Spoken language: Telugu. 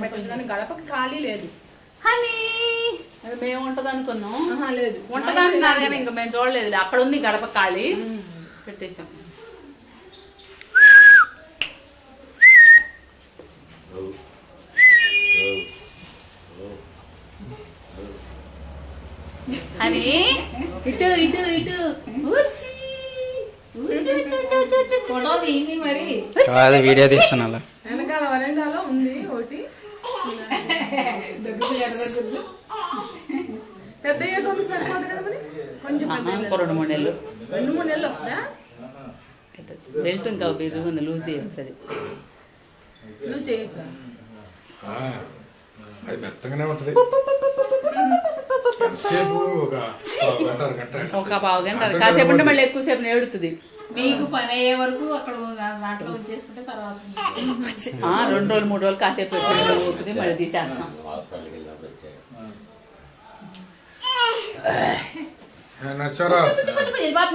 పెట్టచ్చు కానీ గడపకి ఖాళీ లేదు. హనీ మేము ఉంటది అనుకున్నాం. లేదు ఉంటది అంటున్నారు కానీ ఇంకా మేము చూడలేదు. అక్కడ ఉంది గడప ఖాళీ పెట్టేసాం. అని ఇటు ఇటు ఇటు మరి వీడియో తీస్తున్నా. వెనకాల వరండాలో ఉంది ఒకటి. పెద్ద కొంచెం సరిపోదు కదా మరి, కొంచెం 2-3 నెలలు 2-3 నెలలు వస్తుందా? బెల్ట్ ఇంకా బిరుగుంది, లూజ్ చేయొచ్చు. అది లూజ్ చేయొచ్చా? అది మెత్తగానే ఉంటది. ఒక పావు గంట కాసేపు ఉంటే మళ్ళీ ఎక్కువసేపు నేడుతుంది. మీకు పని అయ్యే వరకు అక్కడ దాంట్లో ఉంచేసుకుంటే తర్వాత 2 రోజులు 3 రోజులు కాసేపు ఊరుతుంది, మళ్ళీ తీసేస్తాం. నచ్చారా?